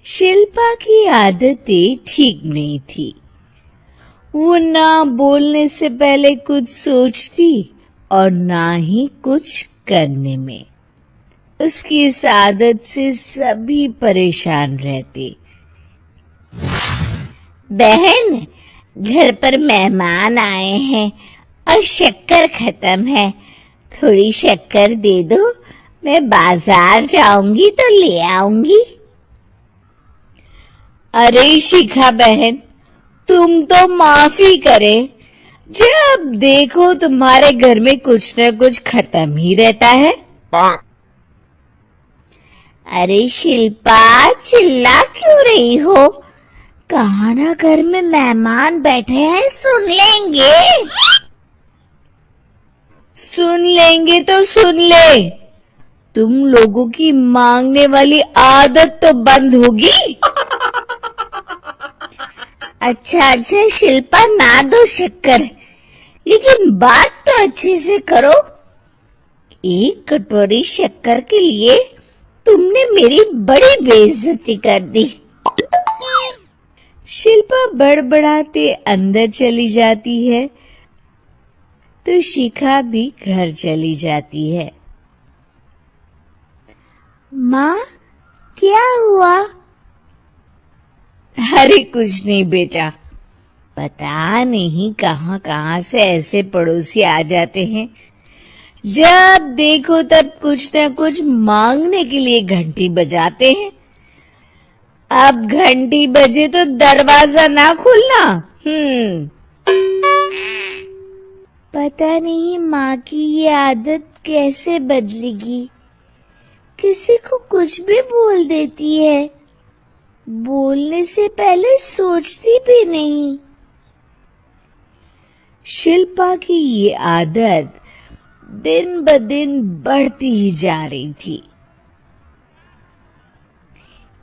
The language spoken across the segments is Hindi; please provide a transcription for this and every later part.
शिल्पा की आदतें ठीक नहीं थी। वो ना बोलने से पहले कुछ सोचती और ना ही कुछ करने में। उसकी इस आदत से सभी परेशान रहते। बहन, घर पर मेहमान आए हैं और शक्कर खत्म है। थोड़ी शक्कर दे दो, मैं बाजार जाऊंगी तो ले आऊंगी। अरे शिखा बहन, तुम तो माफी करे। जब देखो तुम्हारे घर में कुछ न कुछ खत्म ही रहता है। अरे शिल्पा, चिल्ला क्यों रही हो? कहा ना घर में मेहमान बैठे हैं, सुन लेंगे। सुन लेंगे तो सुन ले, तुम लोगों की मांगने वाली आदत तो बंद होगी। अच्छा शिल्पा, ना दो शक्कर, लेकिन बात तो अच्छे से करो। एक कटोरी शक्कर के लिए तुमने मेरी बड़ी बेइज्जती कर दी। शिल्पा बड़बड़ाते अंदर चली जाती है तो शिखा भी घर चली जाती है। माँ, क्या हुआ? अरे कुछ नहीं बेटा, पता नहीं कहाँ कहाँ से ऐसे पड़ोसी आ जाते हैं। जब देखो तब कुछ न कुछ मांगने के लिए घंटी बजाते हैं। अब घंटी बजे तो दरवाजा ना खोलना। पता नहीं माँ की ये आदत कैसे बदलेगी। किसी को कुछ भी बोल देती है, बोलने से पहले सोचती भी नहीं। शिल्पा की ये आदत दिन ब दिन बढ़ती ही जा रही थी।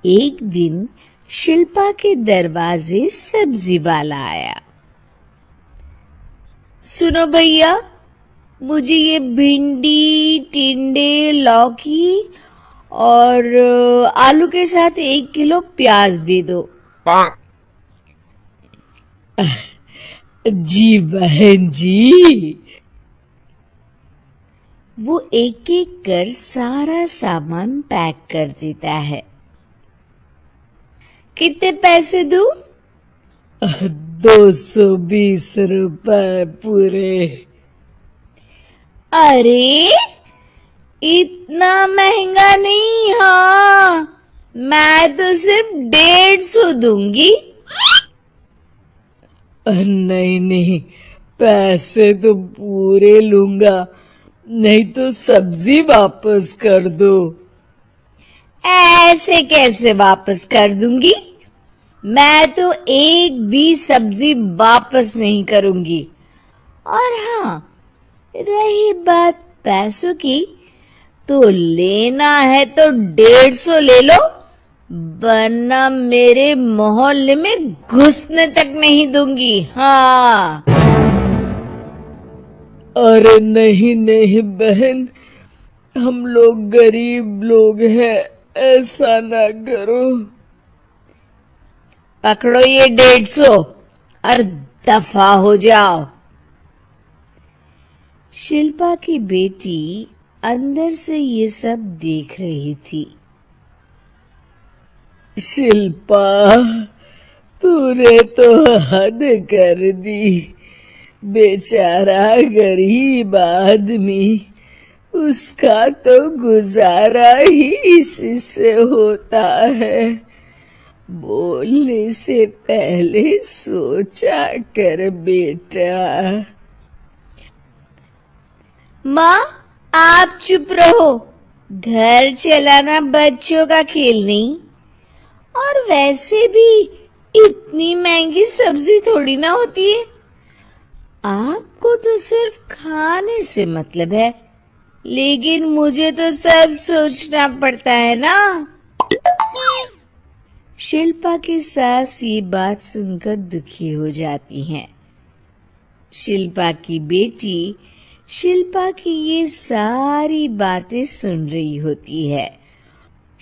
एक दिन शिल्पा के दरवाजे सब्जी वाला आया। सुनो भैया, मुझे ये भिंडी, टिंडे, लौकी और आलू के साथ 1 किलो प्याज दे दो। जी बहन जी। वो एक एक कर सारा सामान पैक कर देता है। कितने पैसे दूं? 220 रुपए पूरे। अरे इतना महंगा नहीं। हाँ, मैं तो सिर्फ 150 दूंगी। नहीं नहीं, पैसे तो पूरे लूंगा, नहीं तो सब्जी वापस कर दो। ऐसे कैसे वापस कर दूंगी? मैं तो एक भी सब्जी वापस नहीं करूंगी। और हाँ, रही बात पैसों की, तो लेना है तो 150 ले लो, वरना मेरे मोहल्ले में घुसने तक नहीं दूंगी। हाँ। अरे नहीं नहीं बहन, हम लोग गरीब लोग हैं, ऐसा ना करो। पकड़ो ये 150 और दफा हो जाओ। शिल्पा की बेटी अंदर से ये सब देख रही थी। शिल्पा, तूने तो हद कर दी। बेचारा गरीब आदमी, उसका तो गुजारा ही इसी से होता है। बोलने से पहले सोचा कर बेटा। माँ, आप चुप रहो। घर चलाना बच्चों का खेल नहीं, और वैसे भी इतनी महंगी सब्जी थोड़ी ना होती है। आपको तो सिर्फ खाने से मतलब है, लेकिन मुझे तो सब सोचना पड़ता है ना। शिल्पा की सास ये बात सुनकर दुखी हो जाती हैं। शिल्पा की बेटी शिल्पा की ये सारी बातें सुन रही होती है।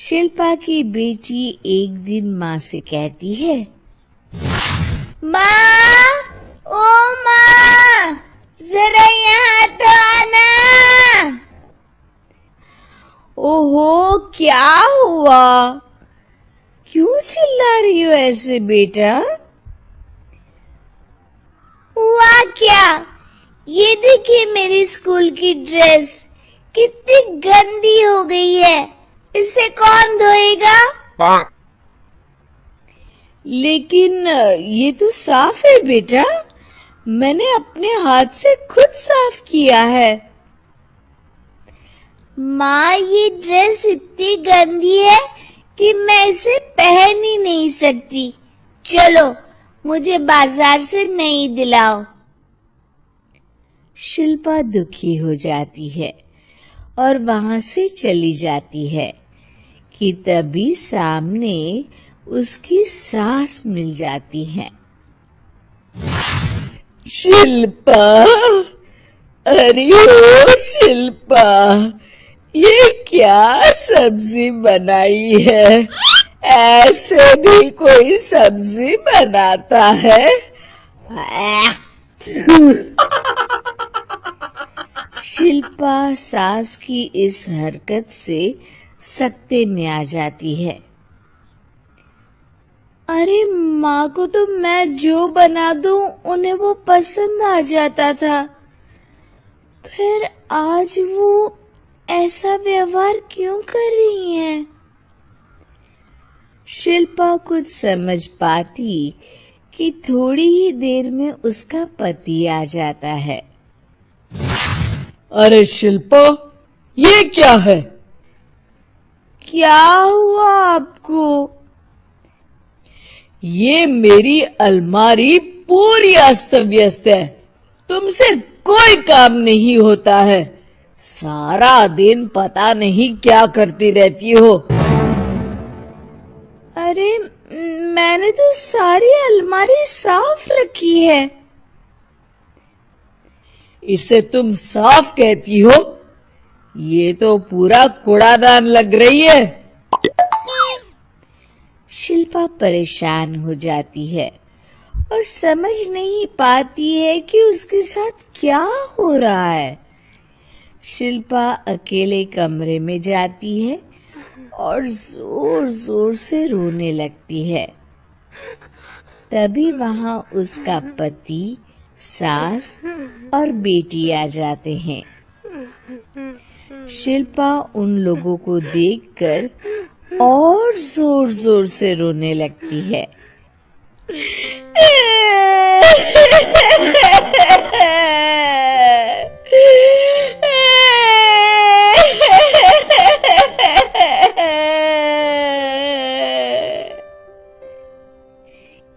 शिल्पा की बेटी एक दिन माँ से कहती है, माँ, ओ माँ, जरा यहाँ तो आना। ओहो, क्या हुआ? क्यों चिल्ला रही हो ऐसे बेटा? हुआ क्या? ये देखिए मेरी स्कूल की ड्रेस कितनी गंदी हो गई है। इसे कौन धोएगा? लेकिन ये तो साफ है बेटा, मैंने अपने हाथ से खुद साफ किया है। माँ, ये ड्रेस इतनी गंदी है कि मैं इसे पहन ही नहीं सकती। चलो, मुझे बाजार से नई दिलाओ। शिल्पा दुखी हो जाती है और वहां से चली जाती है कि तभी सामने उसकी सास मिल जाती है। शिल्पा, अरे ओ शिल्पा, ये क्या सब्जी बनाई है? ऐसे भी कोई सब्जी बनाता है? शिल्पा सास की इस हरकत से सख्ते में आ जाती है। अरे माँ को तो मैं जो बना दूं उन्हें वो पसंद आ जाता था, फिर आज वो ऐसा व्यवहार क्यों कर रही हैं? शिल्पा कुछ समझ पाती कि थोड़ी ही देर में उसका पति आ जाता है। अरे शिल्पा, ये क्या है? क्या हुआ आपको? ये मेरी अलमारी पूरी अस्त व्यस्त है, तुमसे कोई काम नहीं होता है, सारा दिन पता नहीं क्या करती रहती हो। अरे मैंने तो सारी अलमारी साफ रखी है। इसे तुम साफ कहती हो? ये तो पूरा कूड़ादान लग रही है। शिल्पा परेशान हो जाती है और समझ नहीं पाती है कि उसके साथ क्या हो रहा है। शिल्पा अकेले कमरे में जाती है और जोर जोर से रोने लगती है। तभी वहां उसका पति, सास और बेटी आ जाते हैं। शिल्पा उन लोगों को देखकर और जोर जोर से रोने लगती है।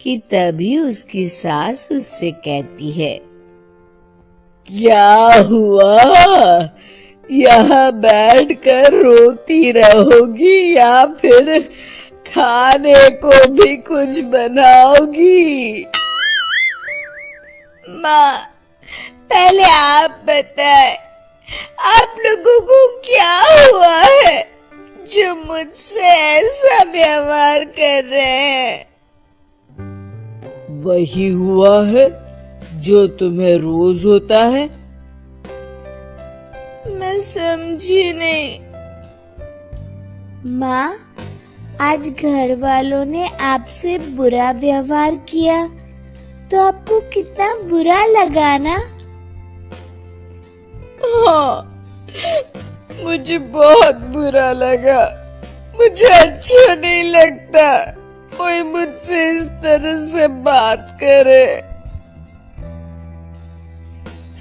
कि तभी उसकी सास उससे कहती है, क्या हुआ? यहाँ बैठकर रोती रहोगी या फिर खाने को भी कुछ बनाओगी? माँ, पहले आप बताएं, आप लोगों को क्या हुआ है जो मुझसे ऐसा व्यवहार कर रहे हैं? वही हुआ है जो तुम्हें रोज होता है। मैं समझी नहीं। माँ, आज घर वालों ने आपसे बुरा व्यवहार किया तो आपको कितना बुरा लगा ना? हाँ, मुझे बहुत बुरा लगा। मुझे अच्छा नहीं लगता कोई मुझसे इस तरह से बात करे।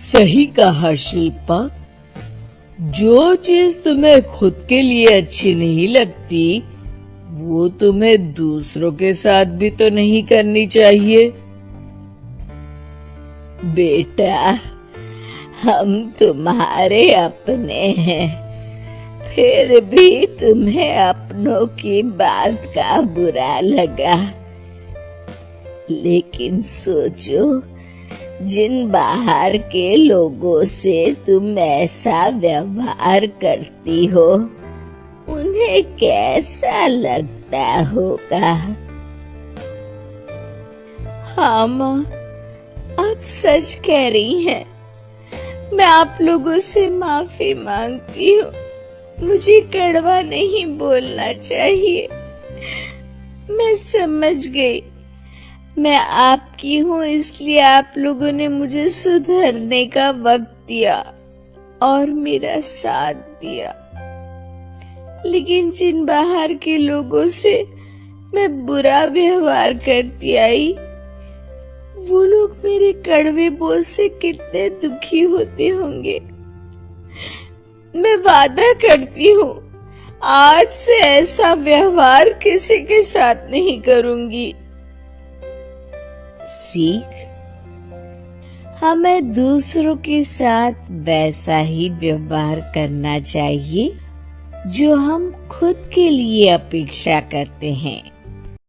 सही कहा शिल्पा, जो चीज तुम्हें खुद के लिए अच्छी नहीं लगती वो तुम्हें दूसरों के साथ भी तो नहीं करनी चाहिए। बेटा, हम तुम्हारे अपने हैं, फिर भी तुम्हें अपनों की बात का बुरा लगा। लेकिन सोचो, जिन बाहर के लोगों से तुम ऐसा व्यवहार करती हो, उन उन्हें कैसा लगता होगा। हाँ माँ, आप सच कह रही हैं। मैं आप लोगों से माफी मांगती हूँ। मुझे कड़वा नहीं बोलना चाहिए। मैं समझ गई। मैं आपकी हूँ, इसलिए आप लोगों ने मुझे सुधरने का वक्त दिया और मेरा साथ दिया। लेकिन जिन बाहर के लोगों से मैं बुरा व्यवहार करती आई, वो लोग मेरे कड़वे बोल से कितने दुखी होते होंगे। मैं वादा करती हूँ, आज से ऐसा व्यवहार किसी के साथ नहीं करूंगी। सीख, हमें दूसरों के साथ वैसा ही व्यवहार करना चाहिए जो हम खुद के लिए अपेक्षा करते हैं।